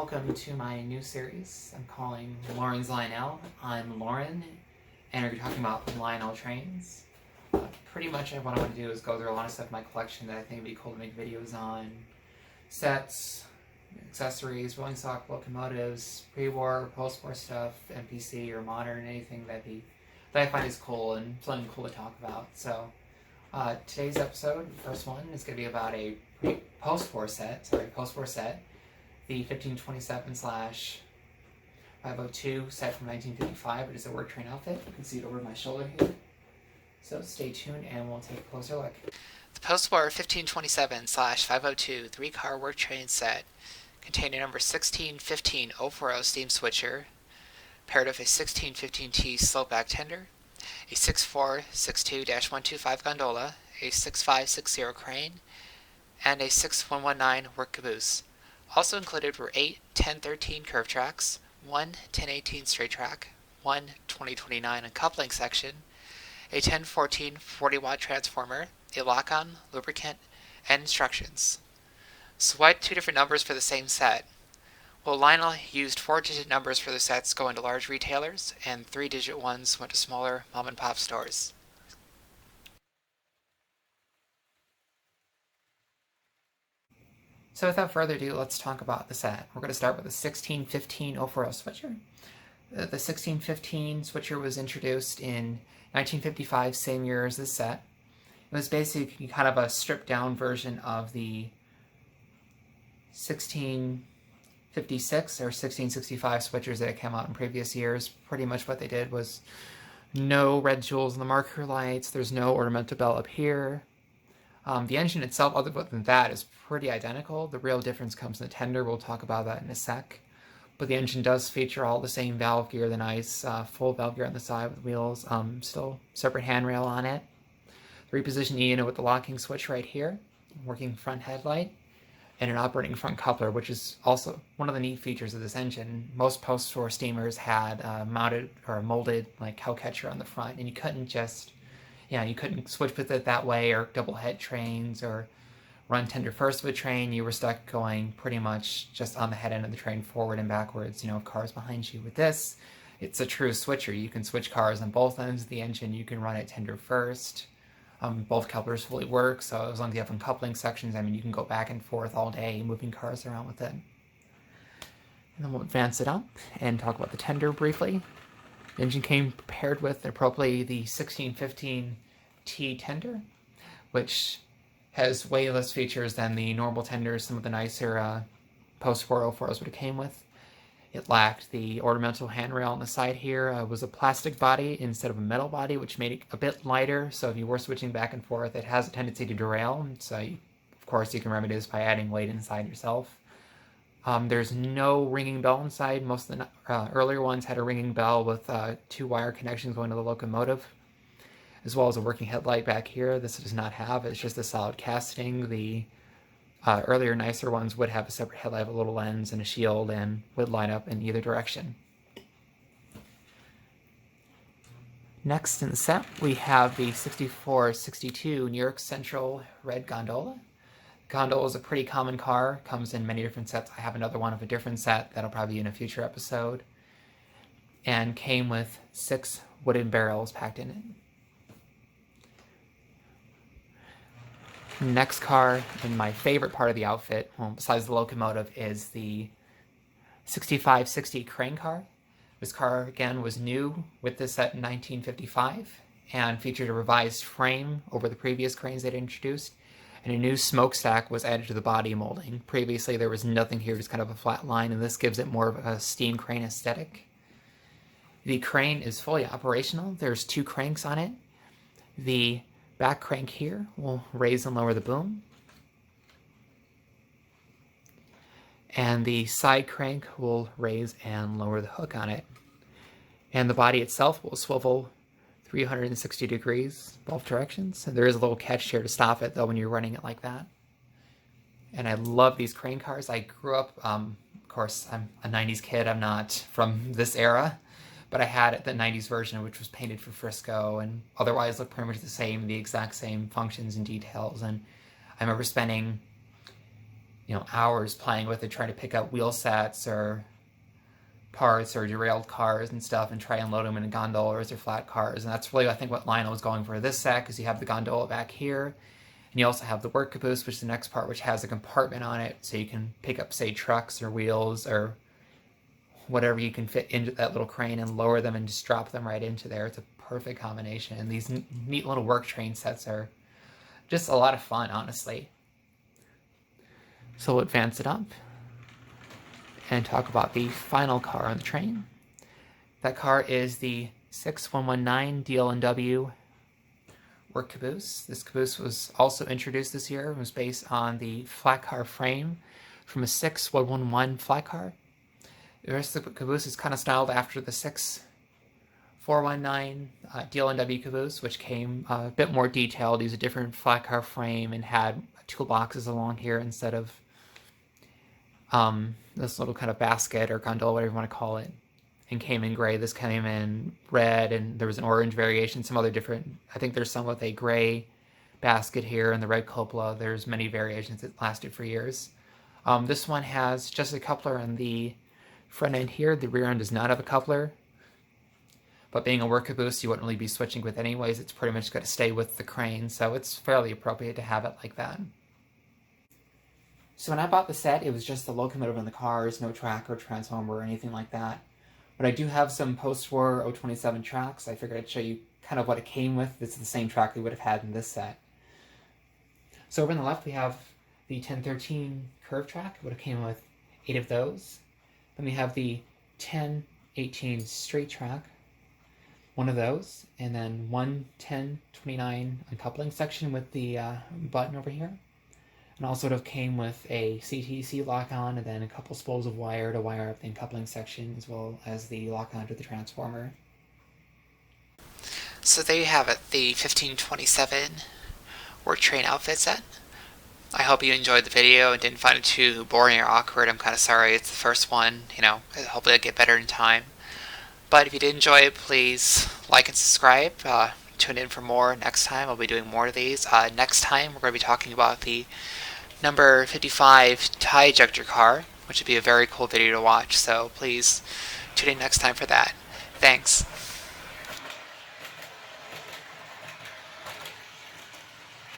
welcome to my new series I'm calling Lauren's Lionel. I'm Lauren, and we're talking about Lionel trains. Pretty much what I want to do is go through a lot of stuff in my collection that I think would be cool to make videos on. Sets, accessories, rolling stock, locomotives, pre-war, post-war stuff, NPC or modern, anything that I find is cool and something cool to talk about. So today's episode, the first one, is going to be about a post-war set, the 1527/502 set from 1955. It is a work train outfit. You can see it over my shoulder here. So stay tuned and we'll take a closer look. The Postwar 1527/502 three-car work train set contained a number 1615-040 steam switcher, paired with a 1615T slope-back tender, a 6462-125 gondola, a 6560 crane, and a 6119 work caboose. Also included were 8 1013 curve tracks, 1 1018 straight track, 1 2029 uncoupling section, a 1014 40-watt transformer, a lock-on, lubricant, and instructions. So why two different numbers for the same set? Well, Lionel used 4-digit numbers for the sets going to large retailers, and 3-digit ones went to smaller mom-and-pop stores. So without further ado, let's talk about the set. We're going to start with the 1615-040 switcher. The 1615 switcher was introduced in 1955, same year as this set. It was basically kind of a stripped-down version of the 1656 or 1665 switchers that came out in previous years. Pretty much what they did was no red jewels in the marker lights, there's no ornamental bell up here. The engine itself, other than that, is pretty identical. The real difference comes in the tender. We'll talk about that in a sec. But the engine does feature all the same valve gear, the nice full valve gear on the side with wheels, still separate handrail on it. The repositioned unit with the locking switch right here, working front headlight, and an operating front coupler, which is also one of the neat features of this engine. Most post-war steamers had mounted or molded like cowcatcher on the front, and you couldn't just, you couldn't switch with it that way, or double head trains, or run tender first of a train. You were stuck going pretty much just on the head end of the train forward and backwards, cars behind you. With this, it's a true switcher. You can switch cars on both ends of the engine. You can run it tender first. Both couplers fully work, so as long as you have uncoupling sections, you can go back and forth all day moving cars around with it. And then we'll advance it up and talk about the tender briefly. The engine came paired with appropriately the 1615T tender, which has way less features than the normal tenders some of the nicer post-war 040s would have came with. It lacked the ornamental handrail on the side here. It was a plastic body instead of a metal body, which made it a bit lighter, so if you were switching back and forth, it has a tendency to derail. So, of course, you can remedy this by adding weight inside yourself. There's no ringing bell inside. Most of the earlier ones had a ringing bell with 2 wire connections going to the locomotive, as well as a working headlight back here. This does not have. It's just a solid casting. The earlier, nicer ones would have a separate headlight with a little lens and a shield and would line up in either direction. Next in the set, we have the 6462 New York Central Red Gondola. Gondola is a pretty common car, comes in many different sets. I have another one of a different set that'll probably be in a future episode, and came with 6 wooden barrels packed in it. Next car, and my favorite part of the outfit, besides the locomotive, is the 6560 crane car. This car, again, was new with this set in 1955 and featured a revised frame over the previous cranes they'd introduced, and a new smokestack was added to the body molding. Previously, there was nothing here, just kind of a flat line, and this gives it more of a steam crane aesthetic. The crane is fully operational. There's 2 cranks on it. The back crank here will raise and lower the boom, and the side crank will raise and lower the hook on it. And the body itself will swivel 360 degrees both directions. And there is a little catch here to stop it, though, when you're running it like that. And I love these crane cars. I grew up, of course, I'm a 90s kid. I'm not from this era, but I had the 90s version, which was painted for Frisco and otherwise looked pretty much the same, the exact same functions and details. And I remember spending hours playing with it, trying to pick up wheel sets or parts or derailed cars and stuff and try and load them into gondolas or flat cars. And that's really, I think, what Lionel was going for this set, because you have the gondola back here, and you also have the work caboose, which is the next part, which has a compartment on it, so you can pick up, say, trucks or wheels or whatever you can fit into that little crane and lower them and just drop them right into there. It's a perfect combination. And these neat little work train sets are just a lot of fun, honestly. So we'll advance it up and talk about the final car on the train. That car is the 6119 DL&W work caboose. This caboose was also introduced this year. It was based on the flat car frame from a 6111 flat car. The rest of the caboose is kind of styled after the 6419 DL&W caboose, which came a bit more detailed, used a different flat car frame, and had toolboxes along here instead of this little kind of basket or gondola, whatever you want to call it, and came in gray. This came in red, and there was an orange variation, some other different, I think there's some with a gray basket here and the red cupola. There's many variations that lasted for years. This one has just a coupler on the front end here. The rear end does not have a coupler, but being a work caboose, you wouldn't really be switching with anyways. It's pretty much going to stay with the crane, so it's fairly appropriate to have it like that. So when I bought the set, it was just the locomotive and the cars, no track or transformer or anything like that. But I do have some post-war 027 tracks. I figured I'd show you kind of what it came with. This is the same track we would have had in this set. So over on the left, we have the 1013 curve track. It would have came with 8 of those. Then we have the 1018 straight track, 1 of those, and then 11029 uncoupling section with the button over here. And also it would have came with a CTC lock-on and then a couple spools of wire to wire up the uncoupling section, as well as the lock-on to the transformer. So there you have it, the 1527 work train outfit set. I hope you enjoyed the video and didn't find it too boring or awkward. I'm kind of sorry it's the first one, hopefully I'll get better in time. But if you did enjoy it, please like and subscribe. Tune in for more next time. I'll be doing more of these. Next time, we're going to be talking about the number 55 tie ejector car, which would be a very cool video to watch. So please tune in next time for that. Thanks.